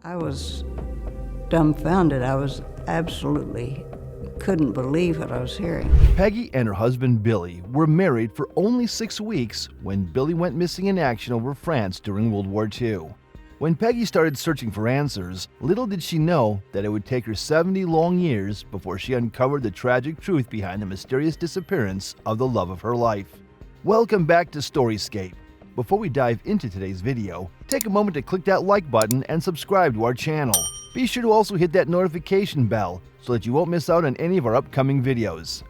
I was dumbfounded. I was absolutely couldn't believe what I was hearing. Peggy and her husband Billy were married for only 6 weeks when Billy went missing in action over France during World War II. When Peggy started searching for answers, little did she know that it would take her 70 long years before she uncovered the tragic truth behind the mysterious disappearance of the love of her life. Welcome back to StoryScape. Before we dive into today's video, take a moment to click that like button and subscribe to our channel. Be sure to also hit that notification bell so that you won't miss out on any of our upcoming videos.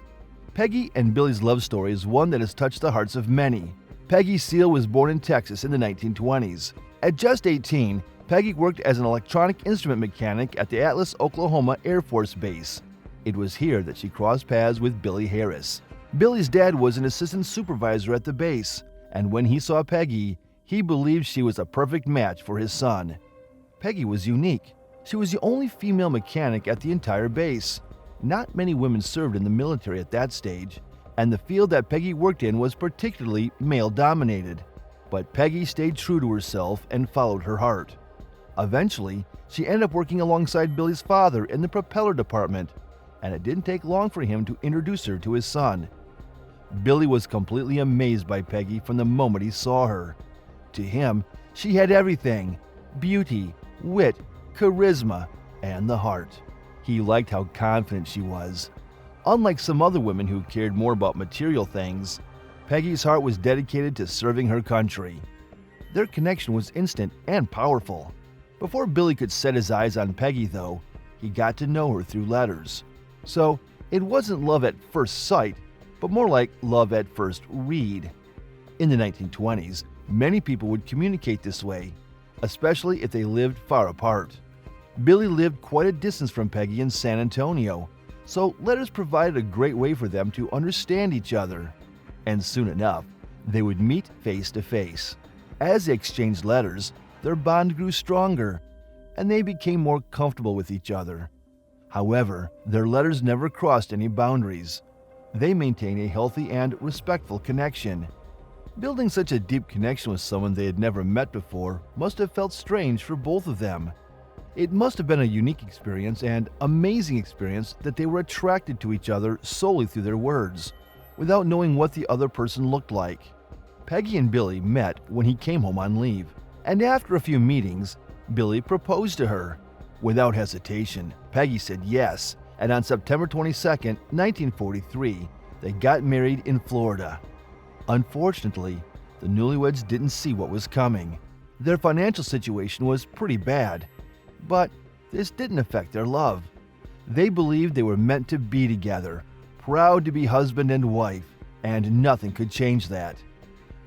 Peggy and Billy's love story is one that has touched the hearts of many. Peggy Seal was born in Texas in the 1920s. At just 18, Peggy worked as an electronic instrument mechanic at the Atlas, Oklahoma Air Force Base. It was here that she crossed paths with Billy Harris. Billy's dad was an assistant supervisor at the base, and when he saw Peggy, he believed she was a perfect match for his son. Peggy was unique. She was the only female mechanic at the entire base. Not many women served in the military at that stage, and the field that Peggy worked in was particularly male-dominated. But Peggy stayed true to herself and followed her heart. Eventually, she ended up working alongside Billy's father in the propeller department, and it didn't take long for him to introduce her to his son. Billy was completely amazed by Peggy from the moment he saw her. To him, she had everything: beauty, wit, charisma, and the heart. He liked how confident she was. Unlike some other women who cared more about material things, Peggy's heart was dedicated to serving her country. Their connection was instant and powerful. Before Billy could set his eyes on Peggy, though, he got to know her through letters. So it wasn't love at first sight, but more like love at first read. In the 1920s, many people would communicate this way, especially if they lived far apart. Billy lived quite a distance from Peggy in San Antonio, so letters provided a great way for them to understand each other. And soon enough, they would meet face to face. As they exchanged letters, their bond grew stronger, and they became more comfortable with each other. However, their letters never crossed any boundaries. They maintained a healthy and respectful connection. Building such a deep connection with someone they had never met before must have felt strange for both of them. It must have been a unique experience and amazing experience that they were attracted to each other solely through their words, without knowing what the other person looked like. Peggy and Billy met when he came home on leave, and after a few meetings, Billy proposed to her. Without hesitation, Peggy said yes, and on September 22, 1943, they got married in Florida. Unfortunately, the newlyweds didn't see what was coming. Their financial situation was pretty bad, but this didn't affect their love. They believed they were meant to be together, proud to be husband and wife, and nothing could change that.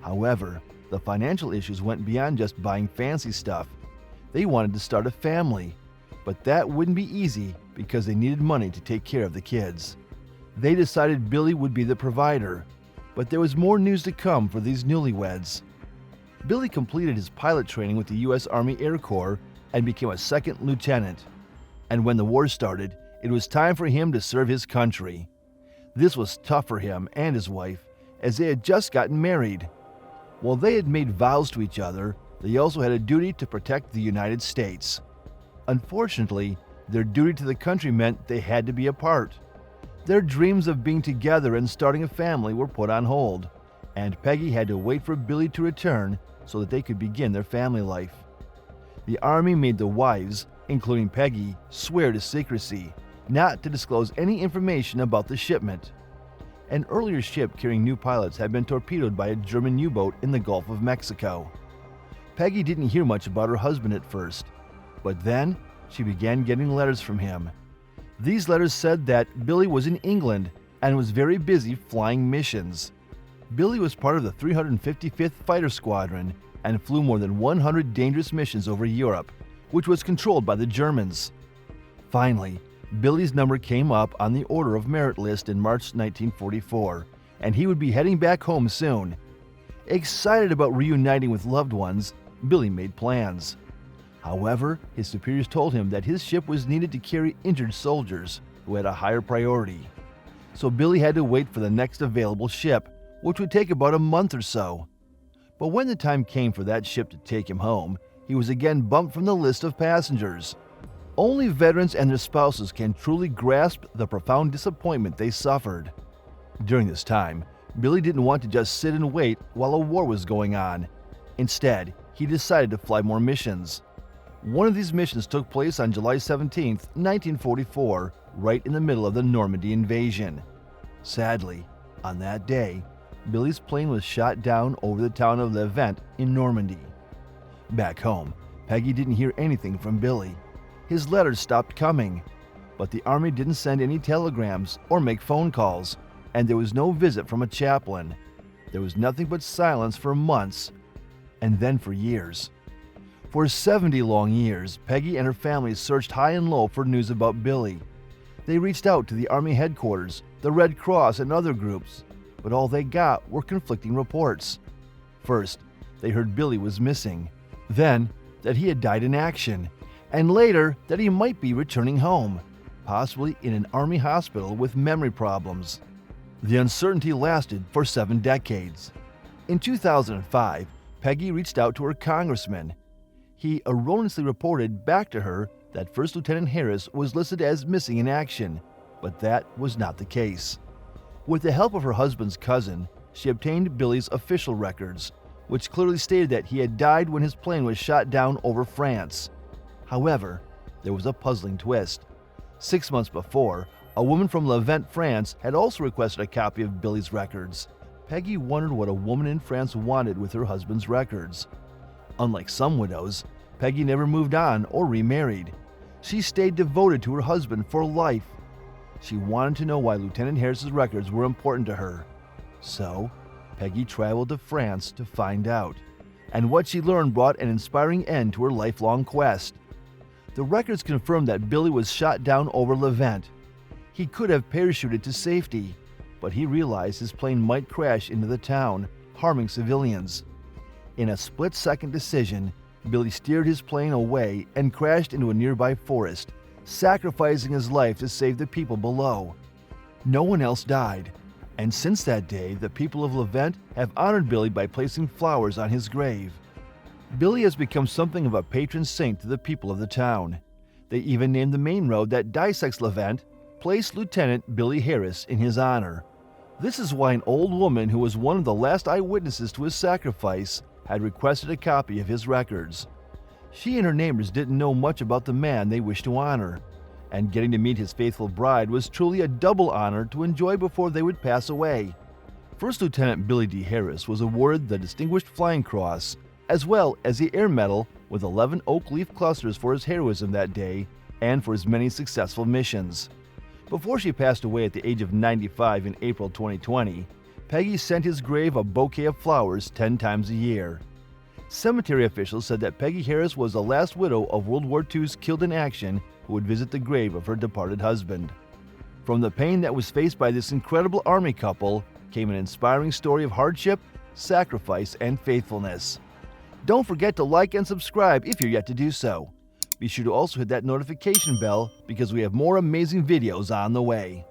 However, the financial issues went beyond just buying fancy stuff. They wanted to start a family, but that wouldn't be easy because they needed money to take care of the kids. They decided Billy would be the provider, but there was more news to come for these newlyweds. Billy completed his pilot training with the U.S. Army Air Corps and became a second lieutenant. And when the war started, it was time for him to serve his country. This was tough for him and his wife, as they had just gotten married. While they had made vows to each other, they also had a duty to protect the United States. Unfortunately, their duty to the country meant they had to be apart. Their dreams of being together and starting a family were put on hold, and Peggy had to wait for Billy to return so that they could begin their family life. The Army made the wives, including Peggy, swear to secrecy, not to disclose any information about the shipment. An earlier ship carrying new pilots had been torpedoed by a German U-boat in the Gulf of Mexico. Peggy didn't hear much about her husband at first, but then she began getting letters from him. These letters said that Billy was in England and was very busy flying missions. Billy was part of the 355th Fighter Squadron and flew more than 100 dangerous missions over Europe, which was controlled by the Germans. Finally, Billy's number came up on the Order of Merit list in March 1944, and he would be heading back home soon. Excited about reuniting with loved ones, Billy made plans. However, his superiors told him that his ship was needed to carry injured soldiers who had a higher priority. So Billy had to wait for the next available ship, which would take about a month or so. But when the time came for that ship to take him home, he he was again bumped from the list of passengers. Only veterans and their spouses can truly grasp the profound disappointment they suffered. During this time, Billy didn't want to just sit and wait while a war was going on. Instead, he decided to fly more missions. One of these missions took place on July 17, 1944, right in the middle of the Normandy invasion. Sadly, on that day, Billy's plane was shot down over the town of Levant in Normandy. Back home, Peggy didn't hear anything from Billy. His letters stopped coming, but the Army didn't send any telegrams or make phone calls, and there was no visit from a chaplain. There was nothing but silence for months, and then for years. For 70 long years, Peggy and her family searched high and low for news about Billy. They reached out to the Army headquarters, the Red Cross, and other groups, but all they got were conflicting reports. First, they heard Billy was missing, then that he had died in action, and later that he might be returning home, possibly in an Army hospital with memory problems. The uncertainty lasted for 7 decades. In 2005, Peggy reached out to her congressman. He erroneously reported back to her that First Lieutenant Harris was listed as missing in action, but that was not the case. With the help of her husband's cousin, she obtained Billy's official records, which clearly stated that he had died when his plane was shot down over France. However, there was a puzzling twist. 6 months before, a woman from Levant, France, had also requested a copy of Billy's records. Peggy wondered what a woman in France wanted with her husband's records. Unlike some widows, Peggy never moved on or remarried. She stayed devoted to her husband for life. She wanted to know why Lieutenant Harris's records were important to her. So, Peggy traveled to France to find out. And what she learned brought an inspiring end to her lifelong quest. The records confirmed that Billy was shot down over Levant. He could have parachuted to safety, but he realized his plane might crash into the town, harming civilians. In a split-second decision, Billy steered his plane away and crashed into a nearby forest, sacrificing his life to save the people below. No one else died, and since that day, the people of Levant have honored Billy by placing flowers on his grave. Billy has become something of a patron saint to the people of the town. They even named the main road that dissects Levant, placed Lieutenant Billy Harris in his honor. This is why an old woman who was one of the last eyewitnesses to his sacrifice had requested a copy of his records. She and her neighbors didn't know much about the man they wished to honor, and getting to meet his faithful bride was truly a double honor to enjoy before they would pass away. First Lieutenant Billy D. Harris was awarded the Distinguished Flying Cross, as well as the Air Medal with 11 oak leaf clusters for his heroism that day and for his many successful missions. Before she passed away at the age of 95 in April 2020, Peggy sent his grave a bouquet of flowers 10 times a year. Cemetery officials said that Peggy Harris was the last widow of World War II's killed in action who would visit the grave of her departed husband. From the pain that was faced by this incredible Army couple came an inspiring story of hardship, sacrifice, and faithfulness. Don't forget to like and subscribe if you're yet to do so. Be sure to also hit that notification bell because we have more amazing videos on the way.